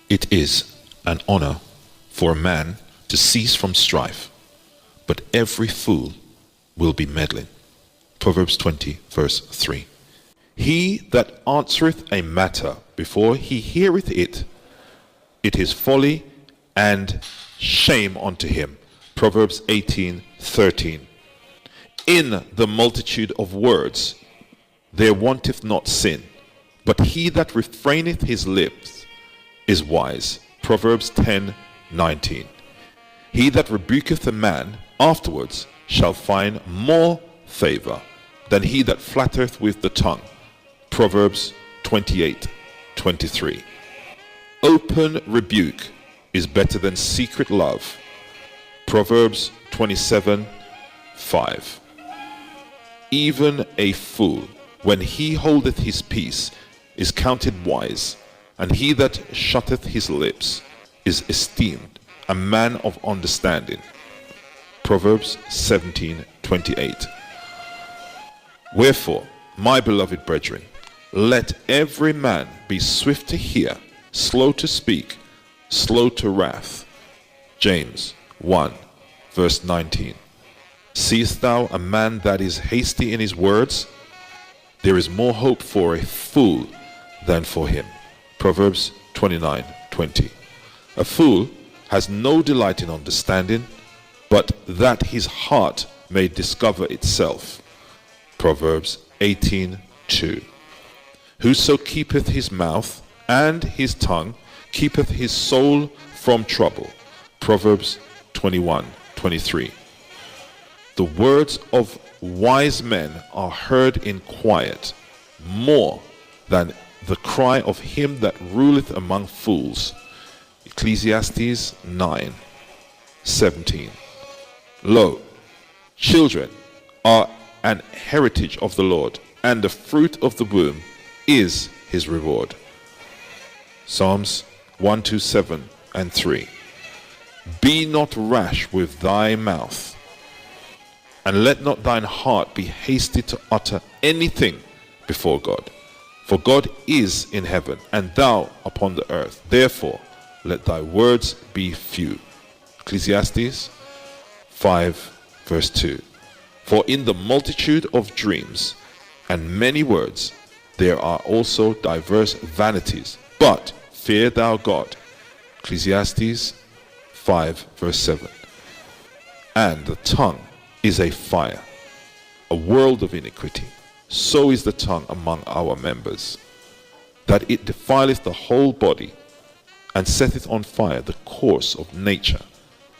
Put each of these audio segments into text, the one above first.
It is an honor for a man to cease from strife, but every fool will be meddling. Proverbs 20, verse 3. He that answereth a matter before he heareth it, it is folly and shame unto him. Proverbs 18:13. In the multitude of words there wanteth not sin, but he that refraineth his lips is wise. Proverbs 10:19. He that rebuketh a man afterwards shall find more favor than he that flattereth with the tongue. Proverbs 28:23. Open rebuke is better than secret love. Proverbs 27:5. Even a fool, when he holdeth his peace, is counted wise, and he that shutteth his lips is esteemed a man of understanding. Proverbs 17:28. Wherefore, my beloved brethren, let every man be swift to hear, slow to speak, slow to wrath. James 1, verse 19. Seest thou a man that is hasty in his words? There is more hope for a fool than for him. Proverbs 29:20. A fool has no delight in understanding, but that his heart may discover itself. Proverbs 18:2. Whoso keepeth his mouth and his tongue keepeth his soul from trouble. Proverbs 21:23. The words of wise men are heard in quiet, more than the cry of him that ruleth among fools. Ecclesiastes 9:17. Lo, children are an heritage of the Lord, and the fruit of the womb is his reward. Psalms 127 and 3. Be not rash with thy mouth, and let not thine heart be hasty to utter anything before God. For God is in heaven, and thou upon the earth. Therefore let thy words be few. Ecclesiastes 5, verse 2. For in the multitude of dreams and many words there are also diverse vanities. But fear thou God. Ecclesiastes 5, verse 7. And the tongue is a fire, a world of iniquity. So is the tongue among our members, that it defileth the whole body, and setteth on fire the course of nature,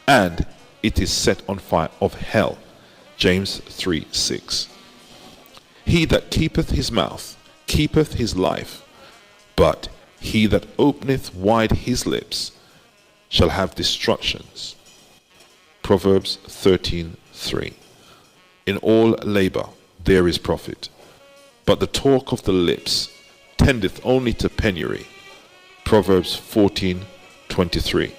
and it is set on fire of hell. James 3:6. He that keepeth his mouth keepeth his life, but he that openeth wide his lips shall have destructions. Proverbs 13:3. In all labor there is profit, but the talk of the lips tendeth only to penury. Proverbs 14:23.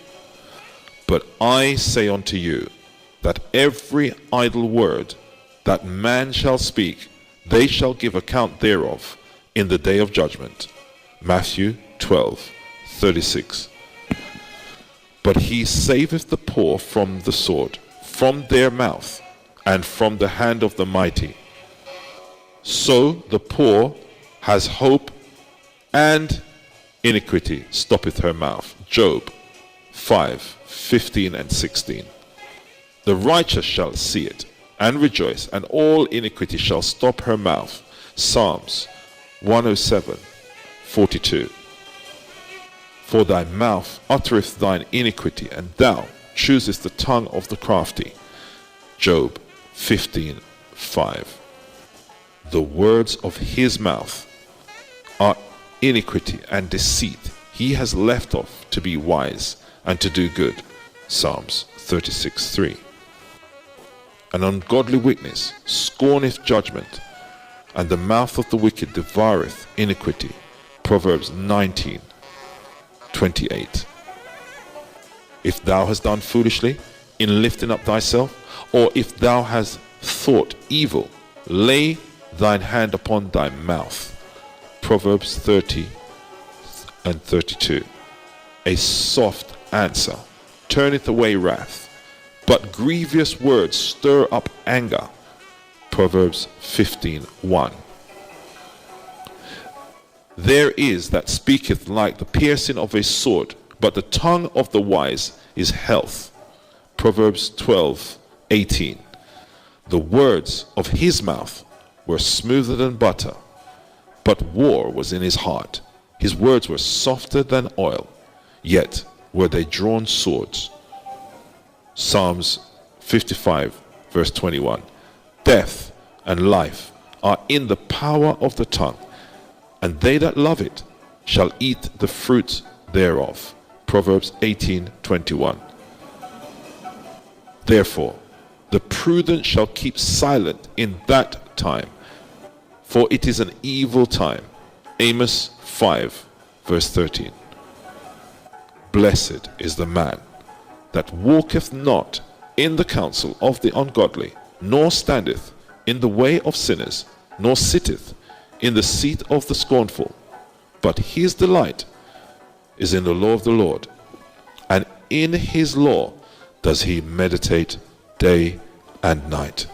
But I say unto you, that every idle word that man shall speak, they shall give account thereof in the day of judgment. Matthew 12:36. But he saveth the poor from the sword, from their mouth, and from the hand of the mighty. So the poor has hope, and iniquity stoppeth her mouth. Job 5:15 and 16. The righteous shall see it and rejoice, and all iniquity shall stop her mouth. Psalms 107:42. For thy mouth uttereth thine iniquity, and thou choosest the tongue of the crafty. Job 15:5. The words of his mouth are iniquity and deceit. He has left off to be wise and to do good. Psalms 36:3. An ungodly witness scorneth judgment, and the mouth of the wicked devoureth iniquity. Proverbs 19:28. If thou hast done foolishly in lifting up thyself, or if thou hast thought evil, lay thine hand upon thy mouth. Proverbs 30 and 32. A soft answer turneth away wrath, but grievous words stir up anger. Proverbs 15:1. There is that speaketh like the piercing of a sword, but the tongue of the wise is health. Proverbs 12:18. The words of his mouth were smoother than butter, but war was in his heart. His words were softer than oil, yet were they drawn swords. Psalms 55 verse 21. Death and life are in the power of the tongue, and they that love it shall eat the fruit thereof. Proverbs 18:21. Therefore the prudent shall keep silent in that time, for it is an evil time. Amos 5 verse 13. Blessed is the man that walketh not in the counsel of the ungodly, nor standeth in the way of sinners, nor sitteth in the seat of the scornful. But his delight is in the law of the Lord, and in his law does he meditate day and night.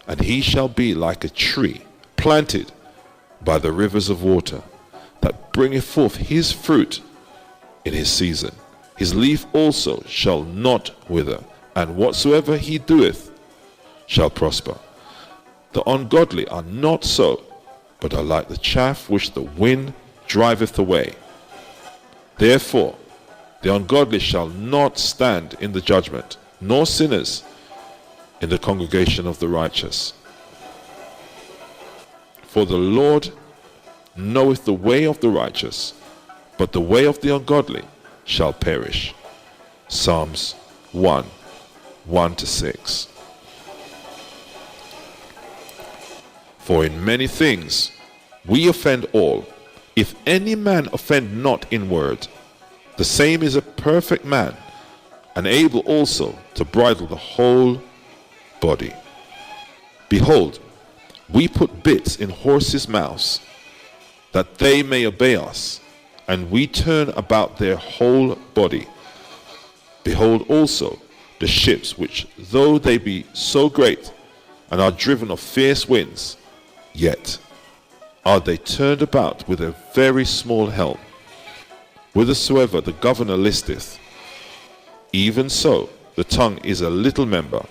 And he shall be like a tree planted by the rivers of water, that bringeth forth his fruit in his season. His leaf also shall not wither, and whatsoever he doeth shall prosper. The ungodly are not so, but are like the chaff which the wind driveth away. Therefore the ungodly shall not stand in the judgment, nor sinners in the congregation of the righteous. For the Lord knoweth the way of the righteous, but the way of the ungodly shall perish. Psalms 1:1-6. For in many things we offend all. If any man offend not in word, the same is a perfect man, and able also to bridle the whole body. Behold, we put bits in horses' mouths, that they may obey us, and we turn about their whole body. Behold also the ships, which though they be so great, and are driven of fierce winds, yet are they turned about with a very small helm, whithersoever the governor listeth. Even so the tongue is a little member,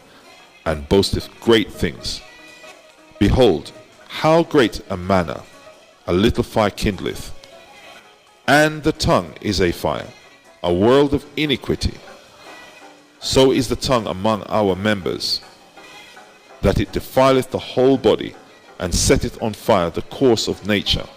and boasteth great things. Behold, how great a manner a little fire kindleth. And the tongue is a fire, a world of iniquity. So is the tongue among our members, that it defileth the whole body, and setteth on fire the course of nature.